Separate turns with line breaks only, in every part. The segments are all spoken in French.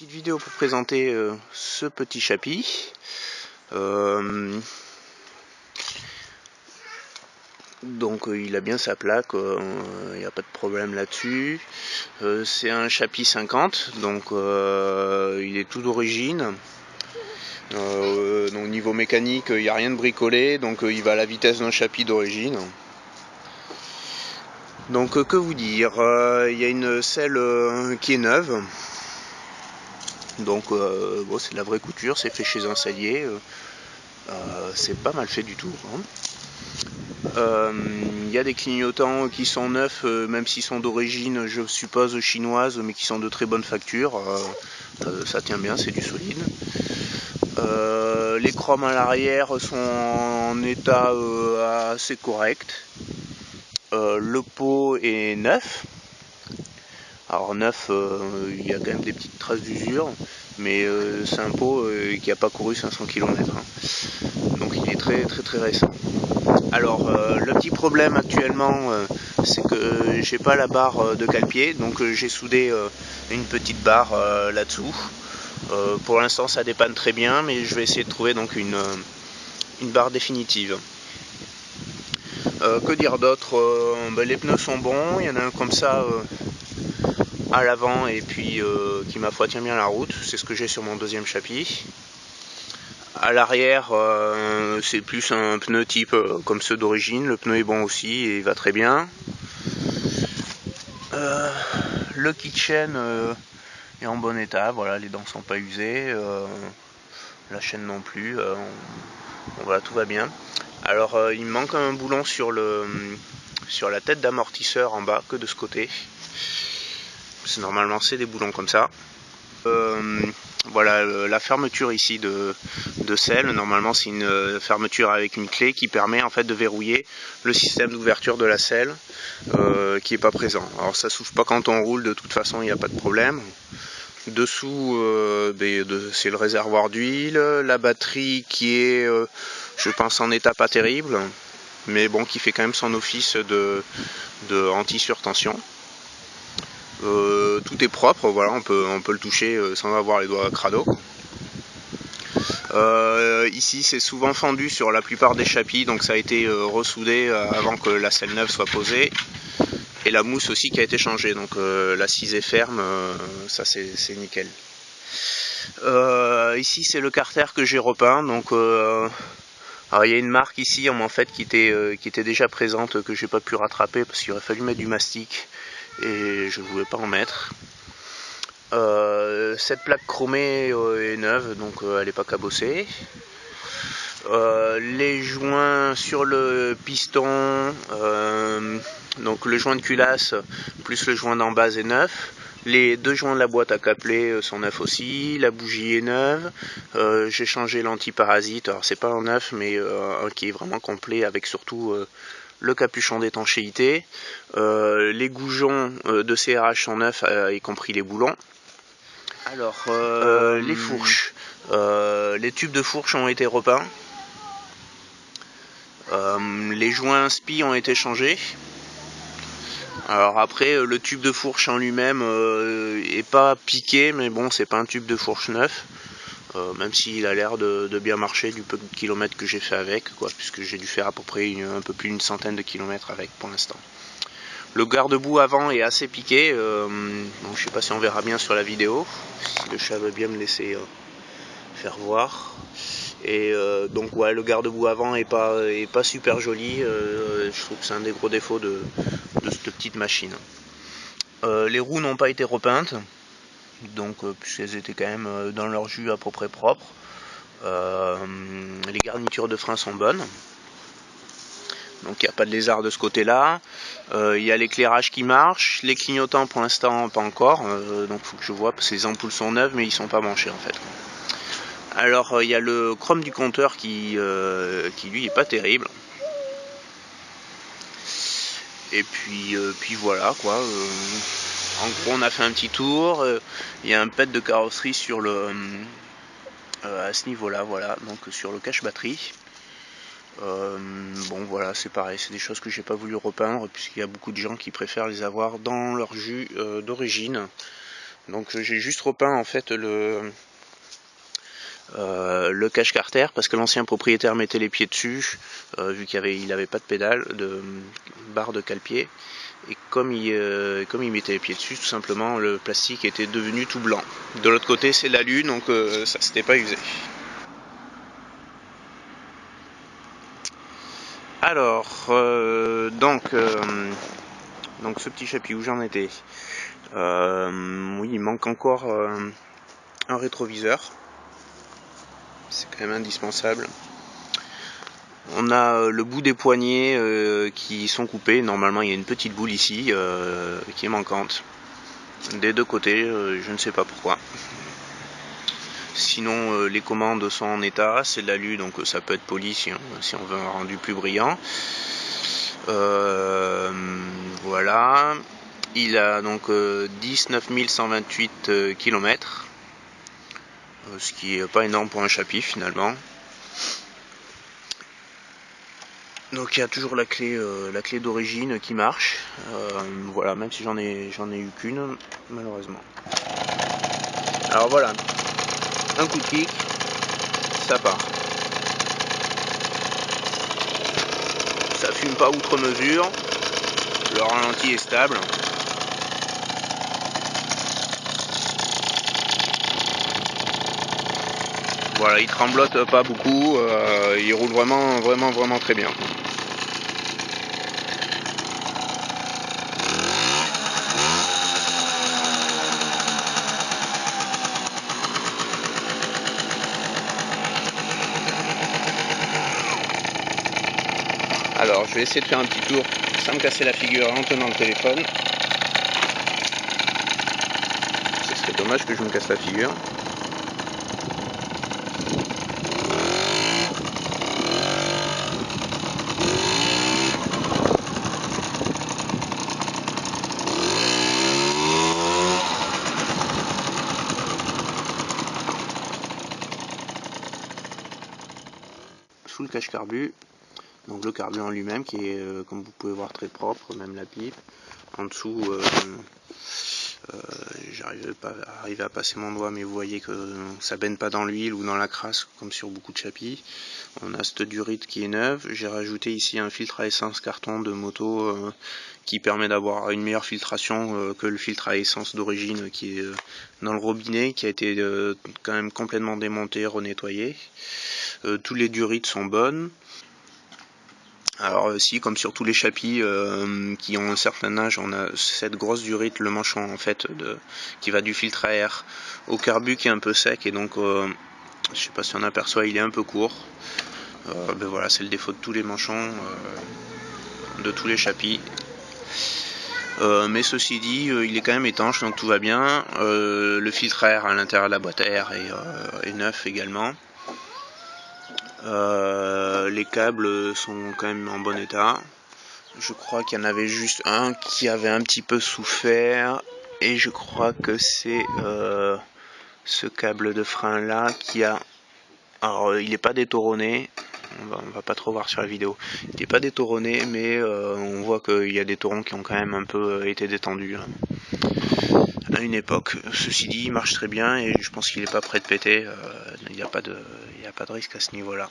Petite vidéo pour présenter ce petit chapitre. Donc il a bien sa plaque, il n'y a pas de problème là-dessus. C'est un chapitre 50, donc il est tout d'origine. Donc niveau mécanique, il n'y a rien de bricolé, donc il va à la vitesse d'un chapitre d'origine. Donc que vous dire, il y a une selle qui est neuve. Donc bon, c'est de la vraie couture, c'est fait chez un sellier. C'est pas mal fait du tout, hein. Y a des clignotants qui sont neufs, même s'ils sont d'origine, je suppose, chinoise, mais qui sont de très bonne facture. Ça tient bien, c'est du solide. Les chromes à l'arrière sont en état assez correct. Le pot est neuf. Alors neuf, il y a quand même des petites traces d'usure, mais c'est un pot qui n'a pas couru 500 km. Hein. Donc il est très récent. Alors le petit problème actuellement, c'est que j'ai pas la barre de cale-pied, donc j'ai soudé une petite barre là-dessous. Pour l'instant ça dépanne très bien, mais je vais essayer de trouver donc une barre définitive. Que dire d'autre, les pneus sont bons, il y en a un comme ça à l'avant et puis qui ma foi tient bien la route, c'est ce que j'ai sur mon deuxième chapitre. À l'arrière, c'est plus un pneu type comme ceux d'origine, le pneu est bon aussi et il va très bien. Le kitchen est en bon état, voilà, les dents sont pas usées, la chaîne non plus, voilà, tout va bien. Alors il me manque un boulon sur la tête d'amortisseur en bas, que de ce côté. Normalement c'est des boulons comme ça. Voilà la fermeture ici de selle, normalement c'est une fermeture avec une clé qui permet en fait de verrouiller le système d'ouverture de la selle qui est pas présent. Alors ça s'ouvre pas quand on roule, de toute façon il n'y a pas de problème. Dessous c'est le réservoir d'huile, la batterie qui est je pense en état pas terrible, mais bon, qui fait quand même son office de anti-surtension. Tout est propre, voilà, on peut le toucher sans avoir les doigts crado. Ici c'est souvent fendu sur la plupart des chapis, donc ça a été ressoudé avant que la selle neuve soit posée. Et la mousse aussi qui a été changée, donc l'assise est ferme, ça c'est nickel. Ici c'est le carter que j'ai repeint, donc alors il y a une marque ici en fait qui était déjà présente, que j'ai pas pu rattraper parce qu'il aurait fallu mettre du mastic et je ne voulais pas en mettre. Cette plaque chromée est neuve, donc elle n'est pas cabossée. Les joints sur le piston, donc le joint de culasse plus le joint d'en base est neuf. Les deux joints de la boîte à câbler sont neufs aussi. La bougie est neuve. J'ai changé l'antiparasite. Alors c'est pas un neuf, mais un qui est vraiment complet avec surtout le capuchon d'étanchéité. Les goujons de CRH sont neufs, y compris les boulons. Alors les fourches. Les tubes de fourche ont été repeints. Les joints spi ont été changés. Alors après le tube de fourche en lui-même est pas piqué, mais bon, c'est pas un tube de fourche neuf, même s'il a l'air de bien marcher du peu de kilomètres que j'ai fait avec, quoi, puisque j'ai dû faire à peu près un peu plus d'une centaine de kilomètres avec pour l'instant. Le garde-boue avant est assez piqué, donc je sais pas si on verra bien sur la vidéo, si le chat veut bien me laisser faire voir. Et donc ouais, le garde-boue avant est pas super joli, je trouve que c'est un des gros défauts de cette petite machine. Les roues n'ont pas été repeintes, donc puisqu'elles étaient quand même dans leur jus à peu près propres. Les garnitures de frein sont bonnes, donc il n'y a pas de lézard de ce côté là. Il y a l'éclairage qui marche, les clignotants pour l'instant pas encore, donc il faut que je vois parce que les ampoules sont neuves mais ils sont pas branchés en fait. Alors il y a le chrome du compteur qui lui est pas terrible. Et puis voilà quoi. En gros on a fait un petit tour. Il y a un pet de carrosserie sur à ce niveau là, voilà, donc sur le cache batterie. Bon voilà, c'est pareil, c'est des choses que j'ai pas voulu repeindre puisqu'il y a beaucoup de gens qui préfèrent les avoir dans leur jus d'origine. Donc j'ai juste repeint en fait le cache carter parce que l'ancien propriétaire mettait les pieds dessus vu qu'il avait pas de pédale, de barre de cale-pied, et comme il mettait les pieds dessus, tout simplement le plastique était devenu tout blanc. De l'autre côté c'est l'alu, donc ça s'était pas usé. Alors donc ce petit chapitre où j'en étais, oui, il manque encore un rétroviseur, c'est quand même indispensable. On a le bout des poignets qui sont coupés. Normalement, il y a une petite boule ici qui est manquante. Des deux côtés, je ne sais pas pourquoi. Sinon, les commandes sont en état. C'est de l'alu, donc ça peut être poli si on veut un rendu plus brillant. Voilà. Il a donc 19 128 km. Ce qui est pas énorme pour un chapitre finalement. Donc il y a toujours la clé d'origine qui marche, voilà, même si j'en ai eu qu'une malheureusement. Alors voilà, un coup de kick, ça part. Ça fume pas outre mesure, le ralenti est stable. Voilà, il tremblote pas beaucoup, il roule vraiment très bien. Alors je vais essayer de faire un petit tour sans me casser la figure en tenant le téléphone. Ce serait dommage que je me casse la figure. Sous le cache carbu, donc le carburant lui-même qui est comme vous pouvez voir très propre, même la pipe. En dessous j'arrive pas à passer mon doigt, mais vous voyez que ça baigne pas dans l'huile ou dans la crasse comme sur beaucoup de chapis. On a cette durite qui est neuve. J'ai rajouté ici un filtre à essence carton de moto qui permet d'avoir une meilleure filtration que le filtre à essence d'origine qui est dans le robinet, qui a été quand même complètement démonté, renettoyé. Tous les durites sont bonnes. Alors si, comme sur tous les chapis qui ont un certain âge, on a cette grosse durite, le manchon en fait qui va du filtre à air au carbu qui est un peu sec, et donc je sais pas si on aperçoit, il est un peu court. Ben voilà, c'est le défaut de tous les manchons, de tous les chapis. Mais ceci dit, il est quand même étanche, donc tout va bien. Le filtre à air à l'intérieur de la boîte à air est neuf également. Les câbles sont quand même en bon état. Je crois qu'il y en avait juste un qui avait un petit peu souffert, et je crois que c'est ce câble de frein là qui a... Alors il n'est pas détoronné, on va pas trop voir sur la vidéo, il n'est pas détoronné, mais on voit qu'il y a des torons qui ont quand même un peu été détendus à une époque. Ceci dit, il marche très bien et je pense qu'il n'est pas prêt de péter, il n'y a pas de risque à ce niveau là.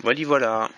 Voilà.